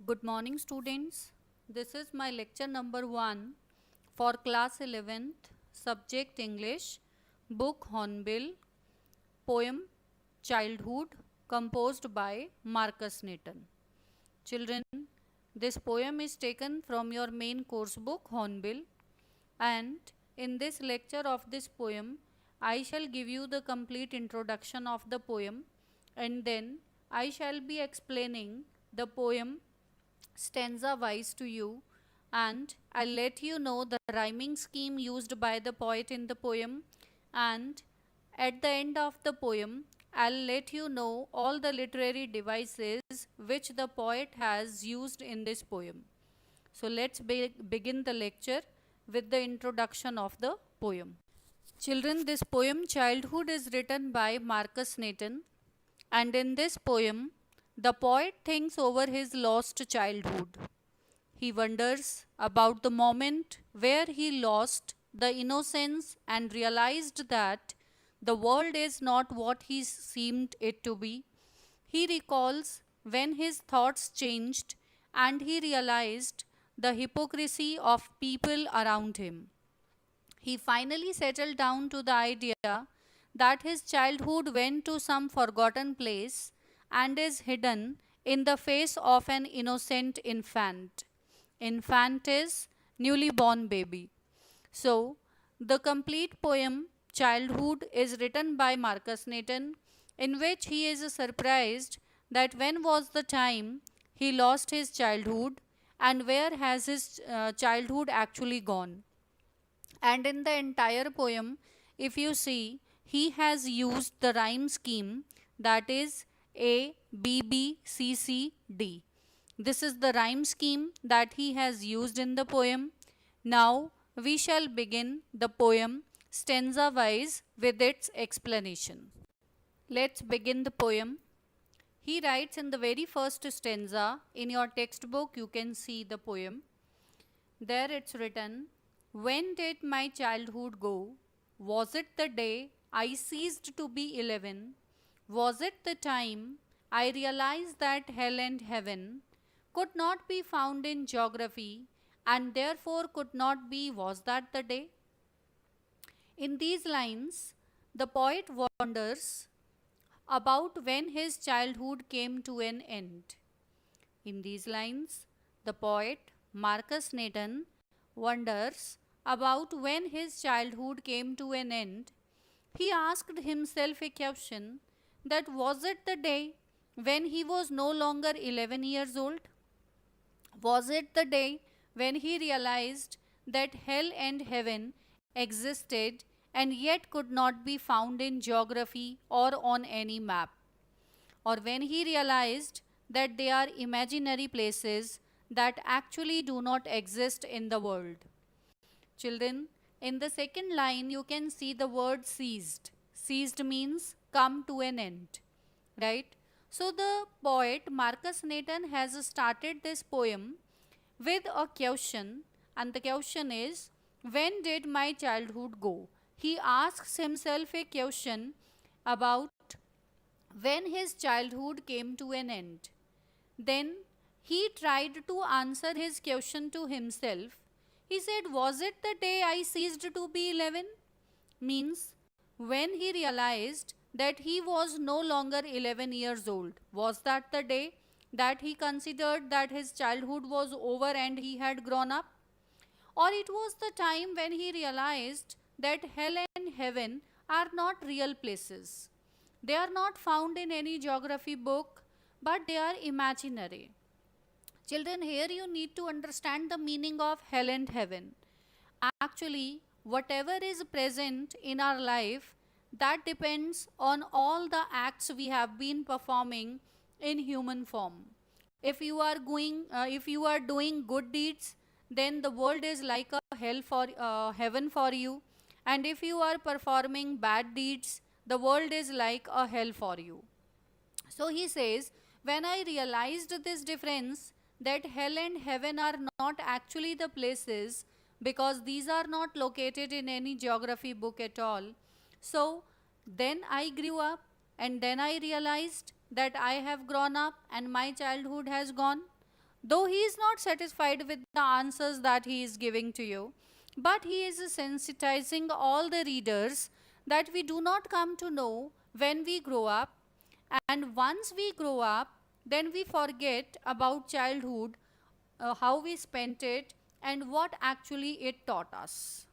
Good morning, students. This is my lecture number 1 for class 11th, subject English, book Hornbill, poem Childhood, composed by Marcus Nathan. Children, this poem is taken from your main course book Hornbill, and in this lecture of this poem, I shall give you the complete introduction of the poem, and then I shall be explaining the poem stanza wise to you, and I'll let you know the rhyming scheme used by the poet in the poem, and at the end of the poem I'll let you know all the literary devices which the poet has used in this poem. So let's begin the lecture with the introduction of the poem. Children, this poem Childhood is written by Marcus Nathan, and in this poem the poet thinks over his lost childhood. He wonders about the moment where he lost the innocence and realized that the world is not what he seemed it to be. He recalls when his thoughts changed and he realized the hypocrisy of people around him. He finally settled down to the idea that his childhood went to some forgotten place and is hidden in the face of an innocent infant. Infant is newly born baby. So, the complete poem Childhood is written by Marcus Nathan, in which he is surprised that when was the time he lost his childhood and where has his childhood actually gone. And in the entire poem, if you see, he has used the rhyme scheme, that is A, B, B, C, C, D. This is the rhyme scheme that he has used in the poem. Now we shall begin the poem stanza wise with its explanation. Let's begin the poem. He writes in the very first stanza. In your textbook you can see the poem. There it's written, "When did my childhood go? Was it the day I ceased to be 11? Was it the time I realized that hell and heaven could not be found in geography and therefore could not be, was that the day?" In these lines, the poet wonders about when his childhood came to an end. In these lines, the poet Marcus Nathan wonders about when his childhood came to an end. He asked himself a question, that was it the day when he was no longer 11 years old? Was it the day when he realized that hell and heaven existed and yet could not be found in geography or on any map? Or when he realized that they are imaginary places that actually do not exist in the world? Children, in the second line you can see the word ceased. Ceased means come to an end, right? So the poet Marcus Nathan has started this poem with a question, and the question is, when did my childhood go? He asks himself a question about when his childhood came to an end. Then he tried to answer his question to himself. He said, was it the day I ceased to be 11? Means when he realized that he was no longer 11 years old. Was that the day that he considered that his childhood was over and he had grown up? Or it was the time when he realized that hell and heaven are not real places. They are not found in any geography book, but they are imaginary. Children, here you need to understand the meaning of hell and heaven. Actually, whatever is present in our life, that depends on all the acts we have been performing in human form. If you are doing good deeds, then the world is like a heaven for you. And if you are performing bad deeds, the world is like a hell for you. So he says, when I realized this difference, that hell and heaven are not actually the places, because these are not located in any geography book at all. So then I grew up, and then I realized that I have grown up and my childhood has gone. Though he is not satisfied with the answers that he is giving to you, but he is sensitizing all the readers that we do not come to know when we grow up, and once we grow up, then we forget about childhood, how we spent it, and what actually it taught us.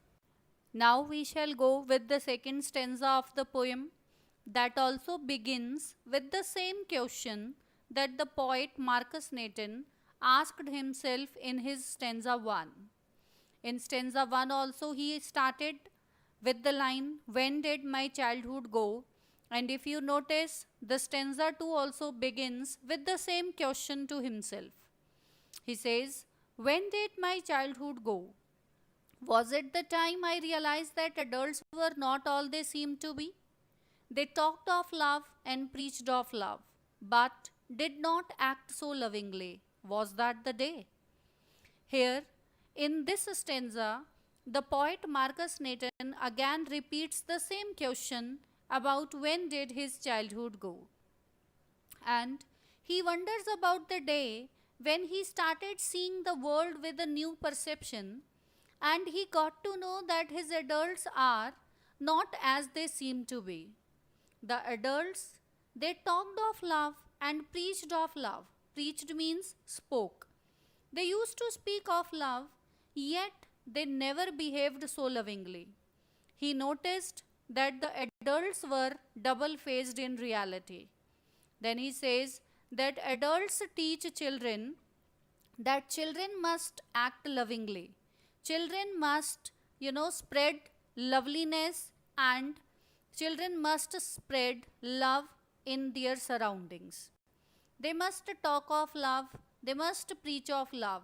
Now we shall go with the second stanza of the poem, that also begins with the same question that the poet Marcus Nathan asked himself in his stanza 1. In stanza 1 also he started with the line, "When did my childhood go?" And if you notice, the stanza 2 also begins with the same question to himself. He says, "When did my childhood go? Was it the time I realized that adults were not all they seemed to be? They talked of love and preached of love, but did not act so lovingly. Was that the day?" Here, in this stanza, the poet Marcus Nathan again repeats the same question about when did his childhood go. And he wonders about the day when he started seeing the world with a new perception, and he got to know that his adults are not as they seem to be. The adults, they talked of love and preached of love. Preached means spoke. They used to speak of love, yet they never behaved so lovingly. He noticed that the adults were double-faced in reality. Then he says that adults teach children that children must act lovingly. Children must, spread loveliness, and children must spread love in their surroundings. They must talk of love, they must preach of love.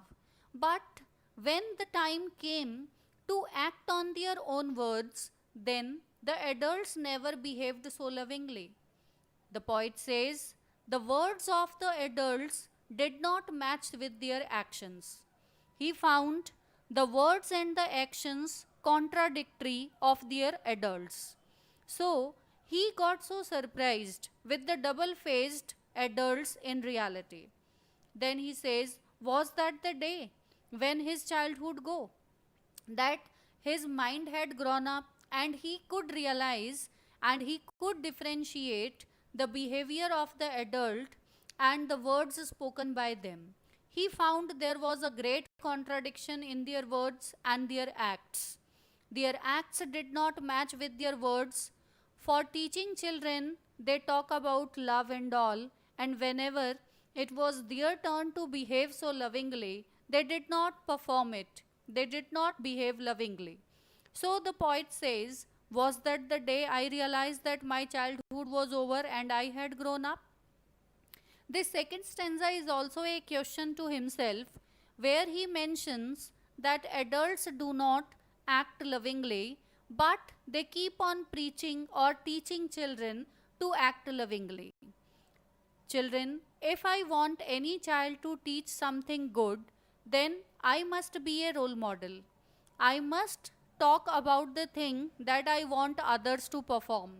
But when the time came to act on their own words, then the adults never behaved so lovingly. The poet says, the words of the adults did not match with their actions. He found the words and the actions contradictory of their adults. So, he got so surprised with the double-faced adults in reality. Then he says, was that the day when his childhood go? That his mind had grown up and he could realize and he could differentiate the behavior of the adult and the words spoken by them. He found there was a great contradiction in their words and their acts. Their acts did not match with their words. For teaching children, they talk about love and all, and whenever it was their turn to behave so lovingly, they did not perform it. They did not behave lovingly. So the poet says, was that the day I realized that my childhood was over and I had grown up? This second stanza is also a question to himself, where he mentions that adults do not act lovingly, but they keep on preaching or teaching children to act lovingly. Children, if I want any child to teach something good, then I must be a role model. I must talk about the thing that I want others to perform.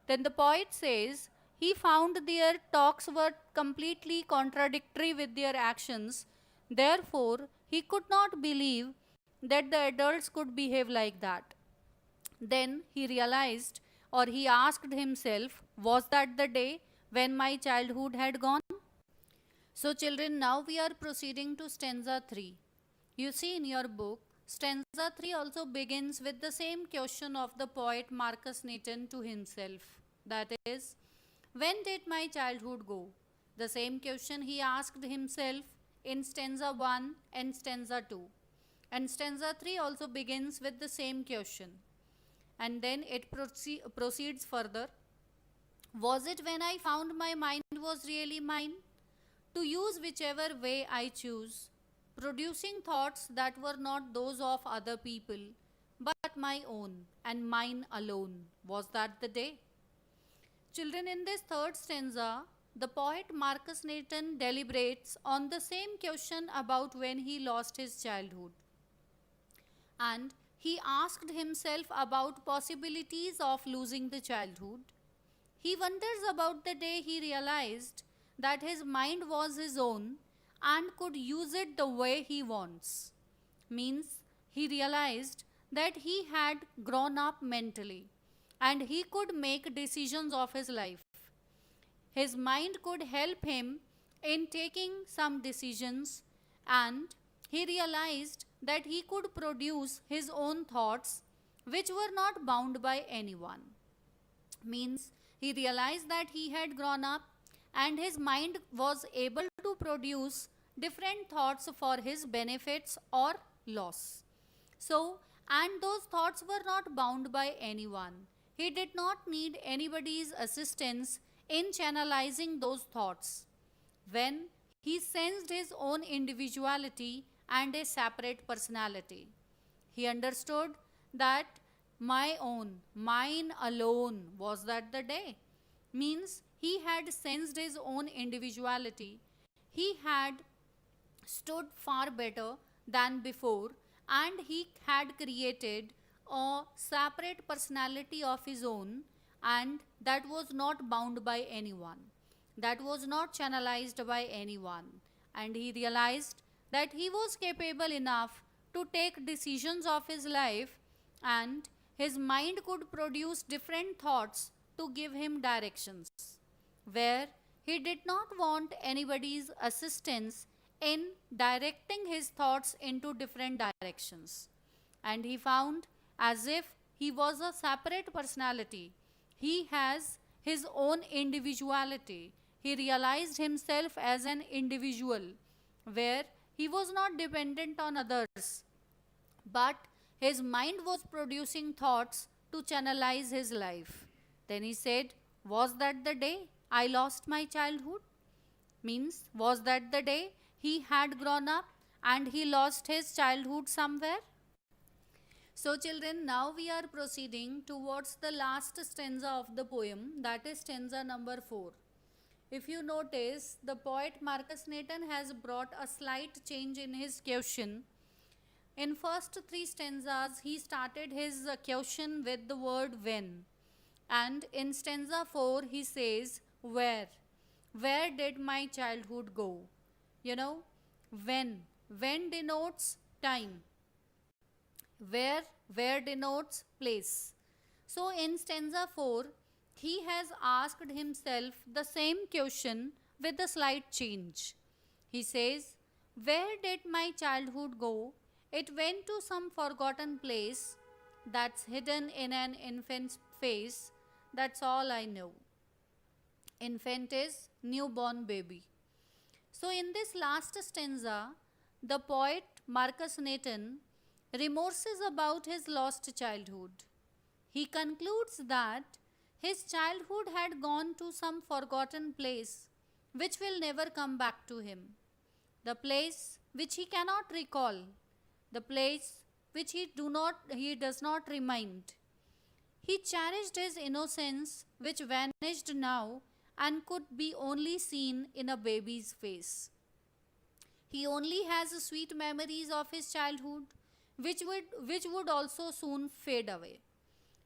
Then the poet says, he found their talks were completely contradictory with their actions. Therefore, he could not believe that the adults could behave like that. Then he realized, or he asked himself, was that the day when my childhood had gone? So children, now we are proceeding to stanza 3. You see in your book, stanza 3 also begins with the same question of the poet Marcus Nathan to himself. That is, when did my childhood go? The same question he asked himself in stanza 1 and stanza 2. And stanza 3 also begins with the same question. And then it proceeds further. Was it when I found my mind was really mine? To use whichever way I choose, producing thoughts that were not those of other people, but my own and mine alone. Was that the day? Children, in this third stanza, the poet Marcus Nathan deliberates on the same question about when he lost his childhood. And he asked himself about possibilities of losing the childhood. He wonders about the day he realized that his mind was his own and could use it the way he wants. Means he realized that he had grown up mentally and he could make decisions of his life. His mind could help him in taking some decisions, and he realized that he could produce his own thoughts which were not bound by anyone. Means he realized that he had grown up and his mind was able to produce different thoughts for his benefits or loss. So, and those thoughts were not bound by anyone. He did not need anybody's assistance in channelizing those thoughts. When he sensed his own individuality and a separate personality, he understood that my own, mine alone was that the day. Means he had sensed his own individuality. He had stood far better than before and he had created a separate personality of his own, and that was not bound by anyone, that was not channelized by anyone, and he realized that he was capable enough to take decisions of his life, and his mind could produce different thoughts to give him directions, where he did not want anybody's assistance in directing his thoughts into different directions. And he found as if he was a separate personality. He has his own individuality. He realized himself as an individual where he was not dependent on others, but his mind was producing thoughts to channelize his life. Then he said, was that the day I lost my childhood? Means, was that the day he had grown up and he lost his childhood somewhere? So children, now we are proceeding towards the last stanza of the poem, that is stanza number 4. If you notice, the poet Marcus Nathan has brought a slight change in his question. In first 3 stanzas, he started his question with the word when. And in stanza 4, he says, where? Where did my childhood go? You know, when. When denotes time. Where denotes place. So in stanza 4, he has asked himself the same question with a slight change. He says, where did my childhood go? It went to some forgotten place that's hidden in an infant's face. That's all I know. Infant is newborn baby. So in this last stanza, the poet Marcus Nathan remorses about his lost childhood. He concludes that his childhood had gone to some forgotten place which will never come back to him. The place which he cannot recall. The place which he does not remind. He cherished his innocence which vanished now and could be only seen in a baby's face. He only has sweet memories of his childhood which would also soon fade away.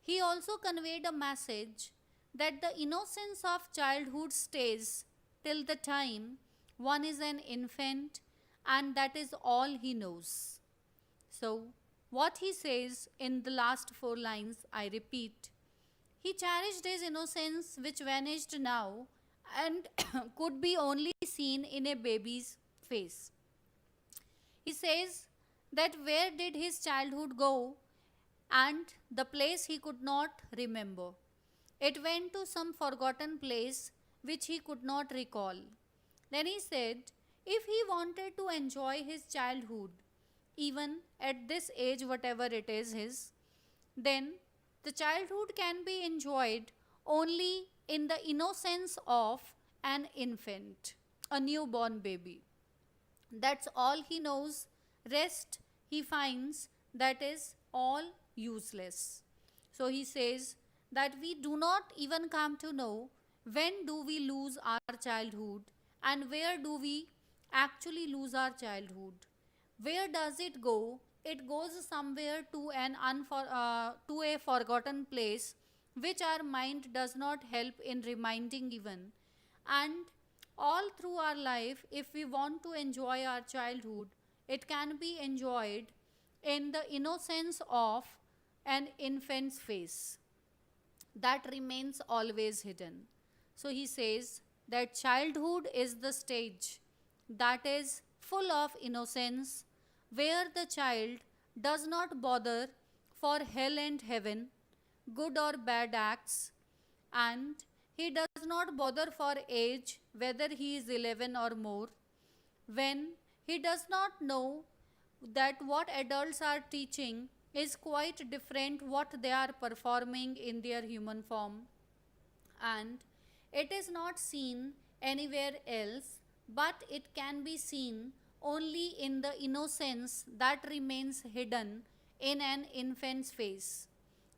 He also conveyed a message that the innocence of childhood stays till the time one is an infant, and that is all he knows. So, what he says in the last 4 lines, I repeat, he cherished his innocence which vanished now and could be only seen in a baby's face. He says that where did his childhood go, and the place he could not remember. It went to some forgotten place which he could not recall. Then he said, if he wanted to enjoy his childhood, even at this age, whatever it is his, then the childhood can be enjoyed only in the innocence of an infant, a newborn baby. That's all he knows. Rest he finds that is all useless. So he says that we do not even come to know when do we lose our childhood and where do we actually lose our childhood. Where does it go? It goes somewhere to to a forgotten place which our mind does not help in reminding even. And all through our life, if we want to enjoy our childhood, it can be enjoyed in the innocence of an infant's face that remains always hidden. So he says that childhood is the stage that is full of innocence, where the child does not bother for hell and heaven, good or bad acts, and he does not bother for age, whether he is 11 or more, when he does not know that what adults are teaching is quite different what they are performing in their human form, and it is not seen anywhere else, but it can be seen only in the innocence that remains hidden in an infant's face.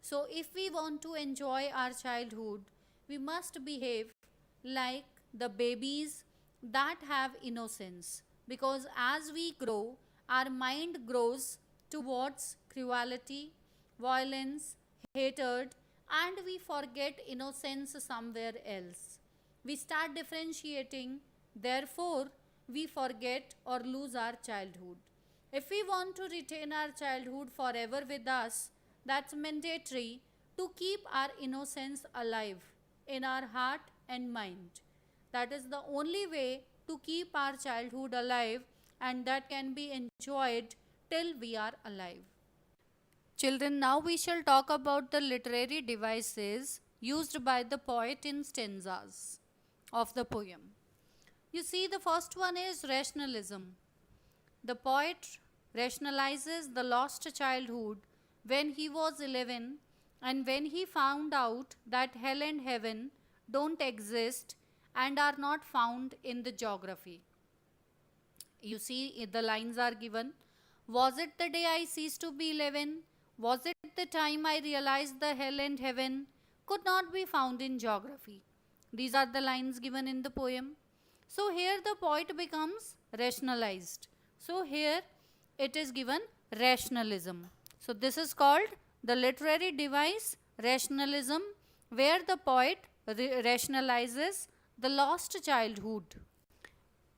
So if we want to enjoy our childhood, we must behave like the babies that have innocence, because as we grow, our mind grows towards cruelty, violence, hatred, and we forget innocence somewhere else. We start differentiating, therefore, we forget or lose our childhood. If we want to retain our childhood forever with us, that's mandatory to keep our innocence alive in our heart and mind. That is the only way to keep our childhood alive, and that can be enjoyed till we are alive. Children, now we shall talk about the literary devices used by the poet in stanzas of the poem. You see, the first one is rationalism. The poet rationalizes the lost childhood when he was 11 and when he found out that hell and heaven don't exist and are not found in the geography. You see, the lines are given. Was it the day I ceased to be 11? Was it the time I realized the hell and heaven could not be found in geography? These are the lines given in the poem. So here the poet becomes rationalized. So here it is given rationalism. So this is called the literary device rationalism, where the poet rationalizes the lost childhood.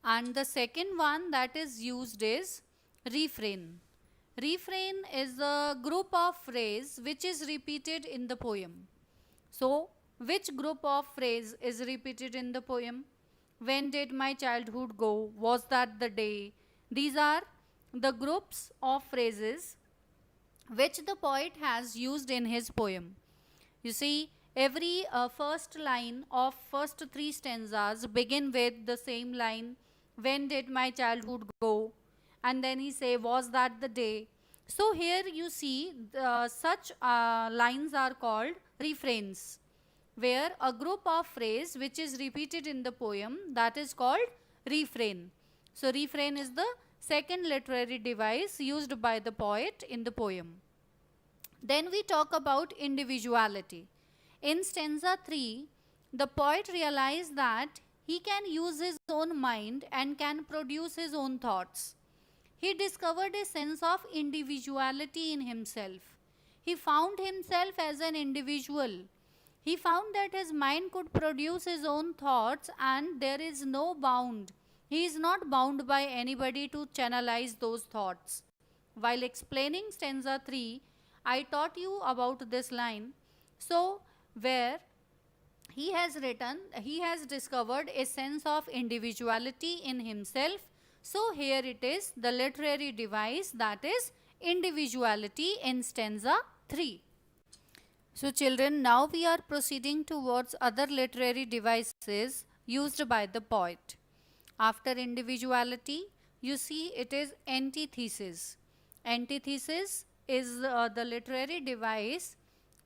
And the second one that is used is refrain. Refrain is a group of phrase which is repeated in the poem. So which group of phrase is repeated in the poem? When did my childhood go? Was that the day? These are the groups of phrases which the poet has used in his poem. You see, every first line of first three stanzas begin with the same line, when did my childhood go? And then he say, was that the day? So here you see such lines are called refrains, where a group of phrase which is repeated in the poem, that is called refrain. So refrain is the second literary device used by the poet in the poem. Then we talk about individuality. In stanza 3, the poet realized that he can use his own mind and can produce his own thoughts. He discovered a sense of individuality in himself. He found himself as an individual. He found that his mind could produce his own thoughts and there is no bound. He is not bound by anybody to channelize those thoughts. While explaining stanza 3, I taught you about this line. So, where he has written, he has discovered a sense of individuality in himself. So, here it is the literary device, that is individuality in stanza 3. So, children, now we are proceeding towards other literary devices used by the poet. After individuality, you see it is antithesis. Antithesis is the literary device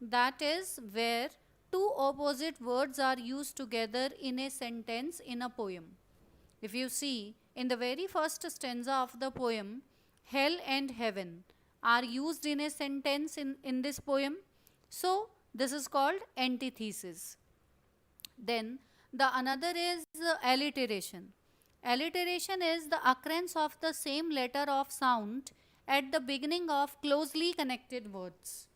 that is where two opposite words are used together in a sentence in a poem. If you see, in the very first stanza of the poem, hell and heaven are used in a sentence in this poem. So, this is called antithesis. Then, the another is alliteration. Alliteration is the occurrence of the same letter of sound at the beginning of closely connected words.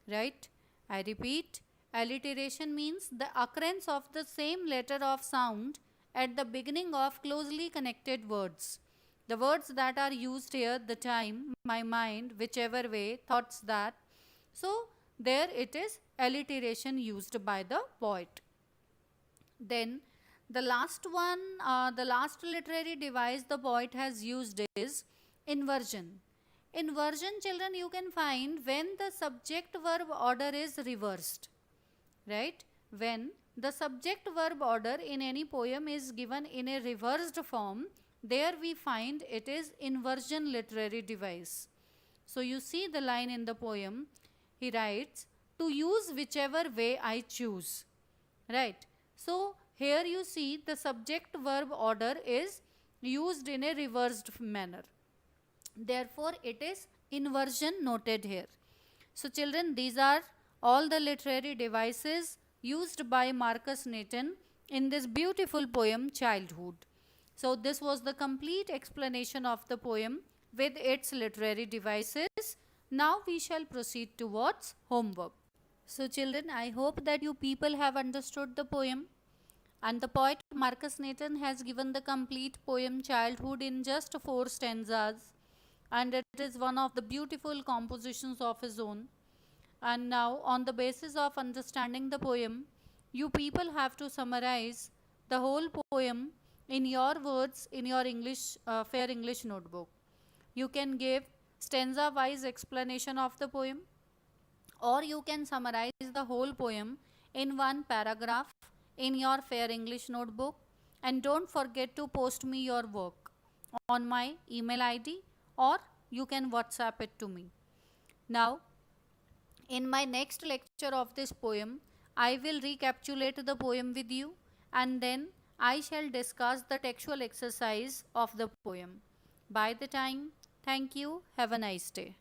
Right? I repeat, alliteration means the occurrence of the same letter of sound at the beginning of closely connected words. The words that are used here, the time, my mind, whichever way, thoughts that. So there it is alliteration used by the poet. Then the last one, the last literary device the poet has used is inversion. Inversion, children, you can find when the subject verb order is reversed, right? When the subject verb order in any poem is given in a reversed form, there we find it is inversion literary device. So you see the line in the poem, he writes, to use whichever way I choose, right? So here you see the subject verb order is used in a reversed manner. Therefore, it is inversion noted here. So children, these are all the literary devices used by Marcus Nathan in this beautiful poem Childhood. So this was the complete explanation of the poem with its literary devices. Now we shall proceed towards homework. So children, I hope that you people have understood the poem, and the poet Marcus Nathan has given the complete poem Childhood in just 4 stanzas, and it is one of the beautiful compositions of his own. And now, on the basis of understanding the poem, you people have to summarize the whole poem in your words in your fair English notebook. You can give stanza wise explanation of the poem, or you can summarize the whole poem in one paragraph in your fair English notebook. And don't forget to post me your work on my email ID, or you can WhatsApp it to me. Now, in my next lecture of this poem, I will recapitulate the poem with you, and then I shall discuss the textual exercise of the poem. By the time, thank you. Have a nice day.